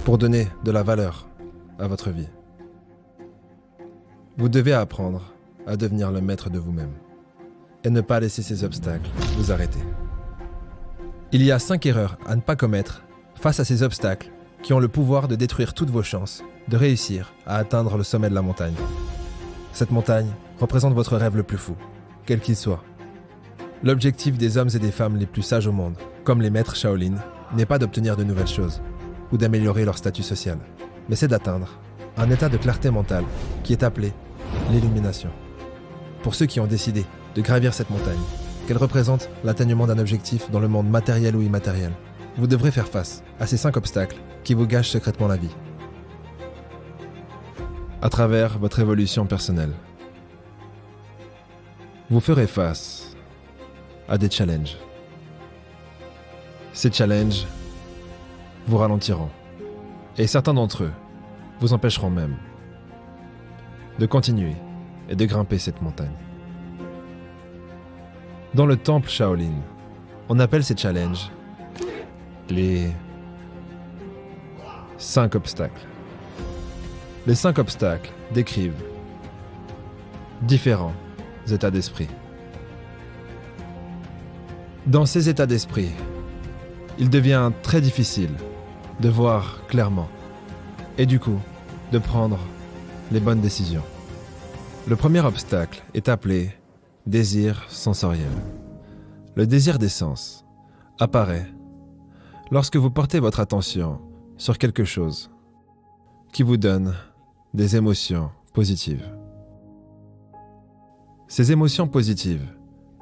pour donner de la valeur à votre vie. Vous devez apprendre à devenir le maître de vous-même et ne pas laisser ces obstacles vous arrêter. Il y a 5 erreurs à ne pas commettre face à ces obstacles qui ont le pouvoir de détruire toutes vos chances de réussir à atteindre le sommet de la montagne. Cette montagne représente votre rêve le plus fou, quel qu'il soit. L'objectif des hommes et des femmes les plus sages au monde, comme les maîtres Shaolin, n'est pas d'obtenir de nouvelles choses ou d'améliorer leur statut social, mais c'est d'atteindre un état de clarté mentale qui est appelé l'illumination. Pour ceux qui ont décidé de gravir cette montagne, qu'elle représente l'atteignement d'un objectif dans le monde matériel ou immatériel, vous devrez faire face à ces 5 obstacles qui vous gâchent secrètement la vie. À travers votre évolution personnelle, vous ferez face à des challenges. Ces challenges vous ralentiront et certains d'entre eux vous empêcheront même de continuer et de grimper cette montagne. Dans le temple Shaolin, on appelle ces challenges les 5 obstacles. Les 5 obstacles décrivent différents états d'esprit. Dans ces états d'esprit, il devient très difficile de voir clairement et du coup de prendre les bonnes décisions. Le premier obstacle est appelé désir sensoriel. Le désir des sens apparaît lorsque vous portez votre attention sur quelque chose qui vous donne des émotions positives. Ces émotions positives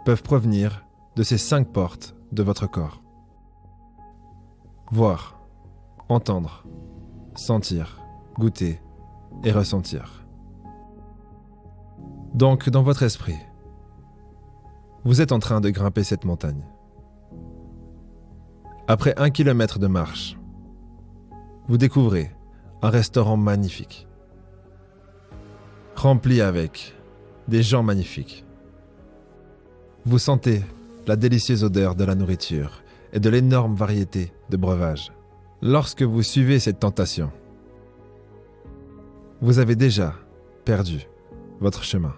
peuvent provenir de ces 5 portes de votre corps. Voir, entendre, sentir, goûter et ressentir. Donc, dans votre esprit, vous êtes en train de grimper cette montagne. Après 1 kilomètre de marche, vous découvrez un restaurant magnifique, rempli avec des gens magnifiques. Vous sentez la délicieuse odeur de la nourriture et de l'énorme variété de breuvages. Lorsque vous suivez cette tentation, vous avez déjà perdu votre chemin.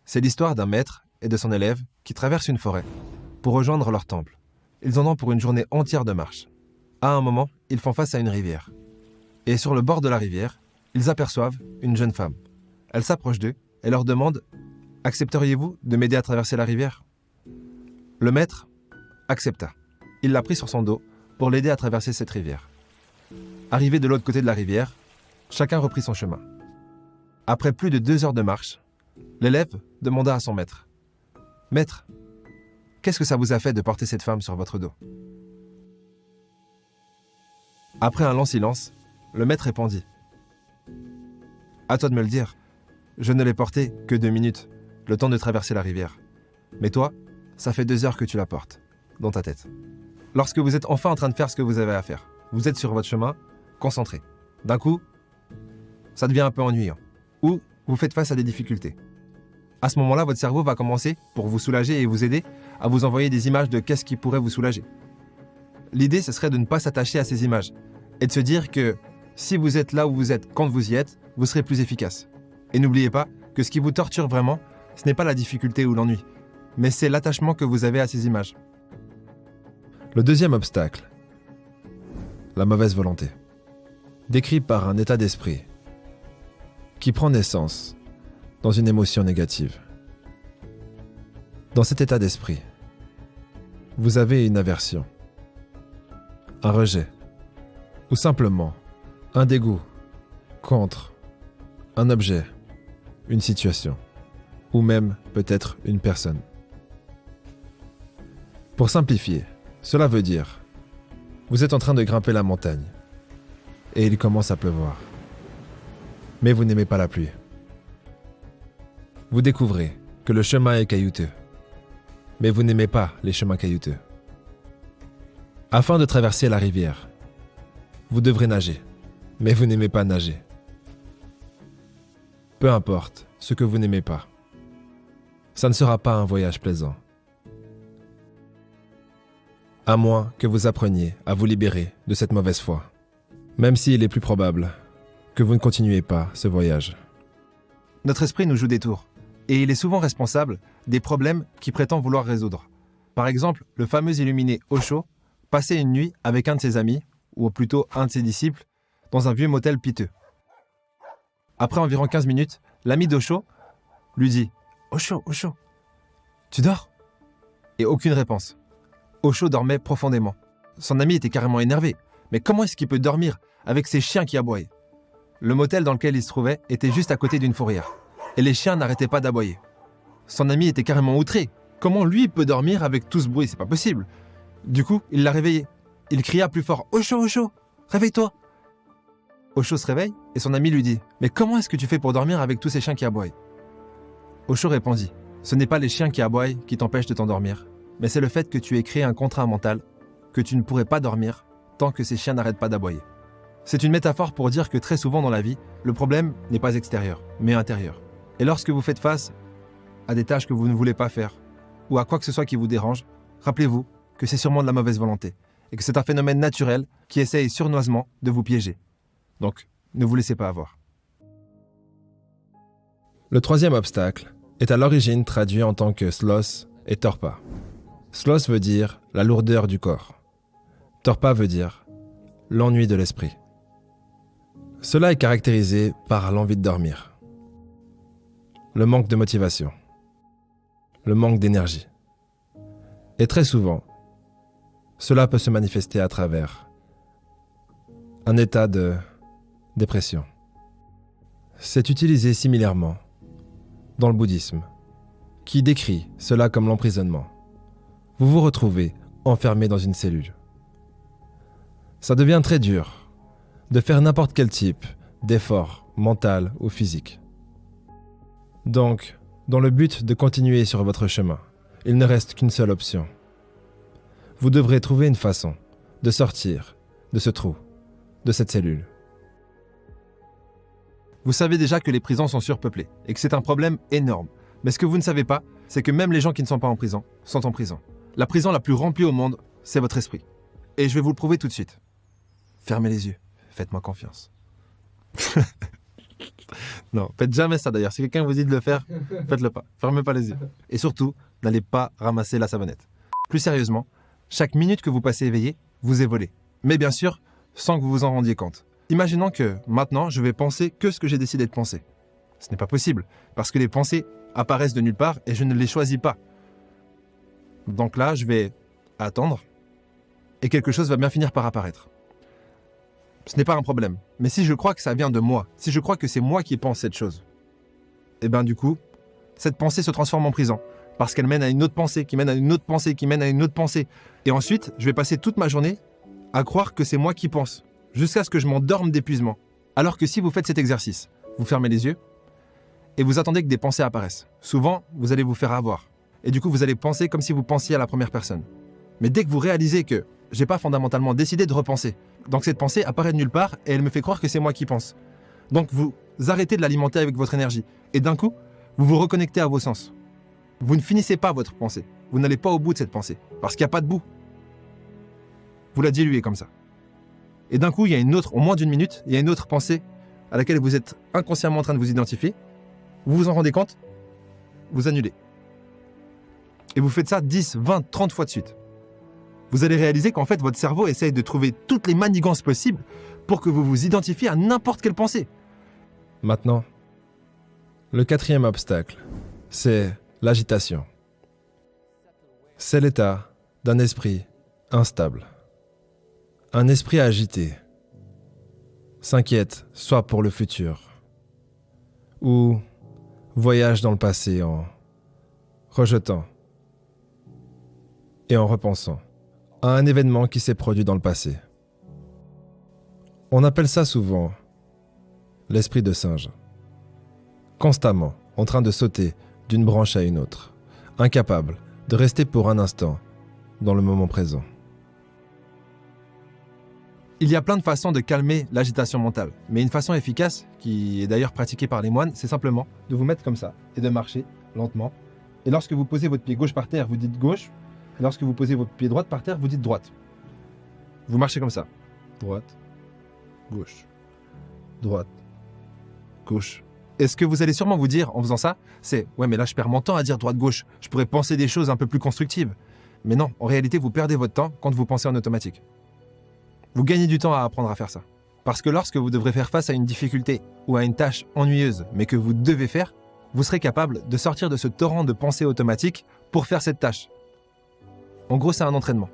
C'est l'histoire d'un maître et de son élève qui traversent une forêt pour rejoindre leur temple. Ils en ont pour une journée entière de marche. À un moment, ils font face à une rivière. Et sur le bord de la rivière, ils aperçoivent une jeune femme. Elle s'approche d'eux et leur demande « Accepteriez-vous de m'aider à traverser la rivière ?» Le maître accepta. Il l'a pris sur son dos pour l'aider à traverser cette rivière. Arrivé de l'autre côté de la rivière, chacun reprit son chemin. Après plus de 2 heures de marche, l'élève demanda à son maître « Maître, qu'est-ce que ça vous a fait de porter cette femme sur votre dos ?» Après un long silence, le maître répondit « À toi de me le dire. Je ne l'ai portée que 2 minutes, le temps de traverser la rivière. Mais toi, ça fait 2 heures que tu la portes, dans ta tête. Lorsque vous êtes enfin en train de faire ce que vous avez à faire, vous êtes sur votre chemin, concentré. D'un coup, ça devient un peu ennuyant. Ou vous faites face à des difficultés. À ce moment-là, votre cerveau va commencer, pour vous soulager et vous aider, à vous envoyer des images de qu'est-ce qui pourrait vous soulager. L'idée, ce serait de ne pas s'attacher à ces images et de se dire que si vous êtes là où vous êtes quand vous y êtes, vous serez plus efficace. Et n'oubliez pas que ce qui vous torture vraiment, ce n'est pas la difficulté ou l'ennui, mais c'est l'attachement que vous avez à ces images. Le deuxième obstacle, la mauvaise volonté, décrit par un état d'esprit qui prend naissance dans une émotion négative. Dans cet état d'esprit, vous avez une aversion, un rejet, ou simplement un dégoût contre un objet, une situation, ou même peut-être une personne. Pour simplifier, cela veut dire, vous êtes en train de grimper la montagne et il commence à pleuvoir. Mais vous n'aimez pas la pluie. Vous découvrez que le chemin est caillouteux, mais vous n'aimez pas les chemins caillouteux. Afin de traverser la rivière, vous devrez nager, mais vous n'aimez pas nager. Peu importe ce que vous n'aimez pas, ça ne sera pas un voyage plaisant. à moins que vous appreniez à vous libérer de cette mauvaise foi, même s'il est plus probable que vous ne continuez pas ce voyage. Notre esprit nous joue des tours, et il est souvent responsable des problèmes qu'il prétend vouloir résoudre. Par exemple, le fameux illuminé Osho passait une nuit avec un de ses amis, ou plutôt un de ses disciples, dans un vieux motel piteux. Après environ 15 minutes, l'ami d'Osho lui dit « Osho, Osho, tu dors ?» Et aucune réponse. Osho dormait profondément. Son ami était carrément énervé. Mais comment est-ce qu'il peut dormir avec ces chiens qui aboyaient? Le motel dans lequel il se trouvait était juste à côté d'une fourrière. Et les chiens n'arrêtaient pas d'aboyer. Son ami était carrément outré. Comment lui peut dormir avec tout ce bruit? C'est pas possible. Du coup, il l'a réveillé. Il cria plus fort « Osho, Osho, réveille-toi !» Osho se réveille et son ami lui dit « Mais comment est-ce que tu fais pour dormir avec tous ces chiens qui aboient ?» Osho répondit « Ce n'est pas les chiens qui aboient qui t'empêchent de t'endormir, mais c'est le fait que tu aies créé un contrat mental que tu ne pourrais pas dormir tant que ces chiens n'arrêtent pas d'aboyer. » C'est une métaphore pour dire que très souvent dans la vie, le problème n'est pas extérieur, mais intérieur. Et lorsque vous faites face à des tâches que vous ne voulez pas faire, ou à quoi que ce soit qui vous dérange, rappelez-vous que c'est sûrement de la mauvaise volonté, et que c'est un phénomène naturel qui essaye sournoisement de vous piéger. Donc, ne vous laissez pas avoir. Le troisième obstacle est à l'origine traduit en tant que sloth et torpa. Sloth veut dire la lourdeur du corps. Torpa veut dire l'ennui de l'esprit. Cela est caractérisé par l'envie de dormir, le manque de motivation, le manque d'énergie. Et très souvent, cela peut se manifester à travers un état de dépression. C'est utilisé similairement dans le bouddhisme, qui décrit cela comme l'emprisonnement. Vous vous retrouvez enfermé dans une cellule. Ça devient très dur de faire n'importe quel type d'effort mental ou physique. Donc, dans le but de continuer sur votre chemin, il ne reste qu'une seule option. Vous devrez trouver une façon de sortir de ce trou, de cette cellule. Vous savez déjà que les prisons sont surpeuplées et que c'est un problème énorme. Mais ce que vous ne savez pas, c'est que même les gens qui ne sont pas en prison sont en prison. La prison la plus remplie au monde, c'est votre esprit. Et je vais vous le prouver tout de suite. Fermez les yeux, faites-moi confiance. Non, faites jamais ça d'ailleurs. Si quelqu'un vous dit de le faire, faites-le pas. Fermez pas les yeux. Et surtout, n'allez pas ramasser la savonnette. Plus sérieusement, chaque minute que vous passez éveillé, vous est volée. Mais bien sûr, sans que vous vous en rendiez compte. Imaginons que maintenant, je vais penser que ce que j'ai décidé de penser. Ce n'est pas possible, parce que les pensées apparaissent de nulle part et je ne les choisis pas. Donc là, je vais attendre et quelque chose va bien finir par apparaître. Ce n'est pas un problème. Mais si je crois que ça vient de moi, si je crois que c'est moi qui pense cette chose, et bien du coup, cette pensée se transforme en prison. Parce qu'elle mène à une autre pensée, qui mène à une autre pensée, qui mène à une autre pensée. Et ensuite, je vais passer toute ma journée à croire que c'est moi qui pense, jusqu'à ce que je m'endorme d'épuisement. Alors que si vous faites cet exercice, vous fermez les yeux et vous attendez que des pensées apparaissent. Souvent, vous allez vous faire avoir. Et du coup, vous allez penser comme si vous pensiez à la première personne. Mais dès que vous réalisez que j'ai pas fondamentalement décidé de repenser, donc cette pensée apparaît de nulle part et elle me fait croire que c'est moi qui pense. Donc vous arrêtez de l'alimenter avec votre énergie. Et d'un coup, vous vous reconnectez à vos sens. Vous ne finissez pas votre pensée. Vous n'allez pas au bout de cette pensée. Parce qu'il n'y a pas de bout. Vous la diluez comme ça. Et d'un coup, il y a une autre, en moins d'une minute, il y a une autre pensée à laquelle vous êtes inconsciemment en train de vous identifier. Vous vous en rendez compte, vous annulez. Et vous faites ça 10, 20, 30 fois de suite. Vous allez réaliser qu'en fait, votre cerveau essaye de trouver toutes les manigances possibles pour que vous vous identifiez à n'importe quelle pensée. Maintenant, le quatrième obstacle, c'est l'agitation. C'est l'état d'un esprit instable. Un esprit agité s'inquiète soit pour le futur ou voyage dans le passé en rejetant et en repensant à un événement qui s'est produit dans le passé. On appelle ça souvent l'esprit de singe. Constamment en train de sauter d'une branche à une autre, incapable de rester pour un instant dans le moment présent. Il y a plein de façons de calmer l'agitation mentale, mais une façon efficace, qui est d'ailleurs pratiquée par les moines, c'est simplement de vous mettre comme ça et de marcher lentement. Et lorsque vous posez votre pied gauche par terre, vous dites gauche, Lorsque vous posez votre pied droit par terre, vous dites droite. Vous marchez comme ça. Droite, gauche, droite, gauche. Et ce que vous allez sûrement vous dire en faisant ça, c'est « Ouais, mais là, je perds mon temps à dire droite-gauche. Je pourrais penser des choses un peu plus constructives. » Mais non, en réalité, vous perdez votre temps quand vous pensez en automatique. Vous gagnez du temps à apprendre à faire ça. Parce que lorsque vous devrez faire face à une difficulté ou à une tâche ennuyeuse, mais que vous devez faire, vous serez capable de sortir de ce torrent de pensée automatique pour faire cette tâche. En gros, c'est un entraînement.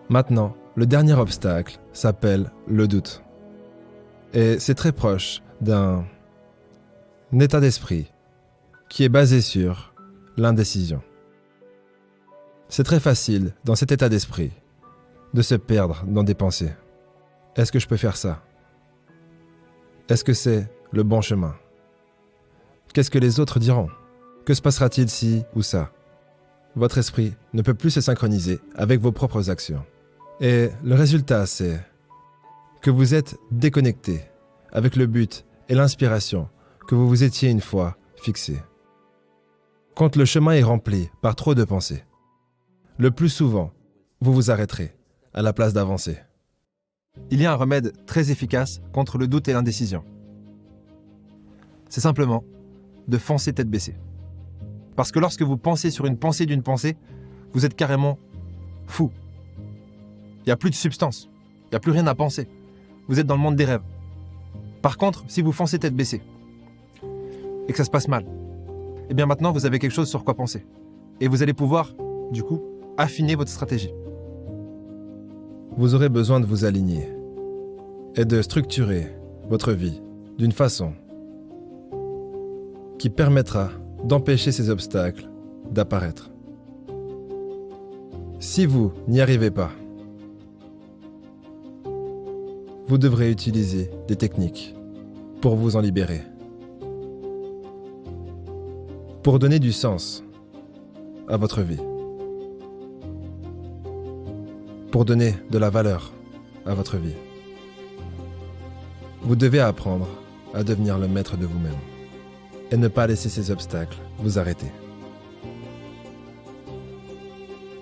Maintenant, le dernier obstacle s'appelle le doute. Et c'est très proche d'un état d'esprit qui est basé sur l'indécision. C'est très facile, dans cet état d'esprit, de se perdre dans des pensées. Est-ce que je peux faire ça? Est-ce que c'est le bon chemin? Qu'est-ce que les autres diront? Que se passera-t-il si ou ça? Votre esprit ne peut plus se synchroniser avec vos propres actions. Et le résultat, c'est que vous êtes déconnecté avec le but et l'inspiration que vous vous étiez une fois fixé. Quand le chemin est rempli par trop de pensées, le plus souvent, vous vous arrêterez à la place d'avancer. Il y a un remède très efficace contre le doute et l'indécision. C'est simplement de foncer tête baissée. Parce que lorsque vous pensez sur une pensée d'une pensée, vous êtes carrément fou. Il n'y a plus de substance, il n'y a plus rien à penser. Vous êtes dans le monde des rêves. Par contre, si vous foncez tête baissée et que ça se passe mal, eh bien maintenant vous avez quelque chose sur quoi penser. Et vous allez pouvoir, du coup, affiner votre stratégie. Vous aurez besoin de vous aligner et de structurer votre vie d'une façon qui permettra d'empêcher ces obstacles d'apparaître. Si vous n'y arrivez pas, vous devrez utiliser des techniques pour vous en libérer. Pour donner du sens à votre vie. Pour donner de la valeur à votre vie. Vous devez apprendre à devenir le maître de vous-même et ne pas laisser ces obstacles vous arrêter.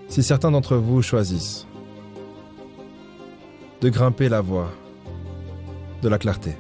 Si certains d'entre vous choisissent de grimper la voie de la clarté,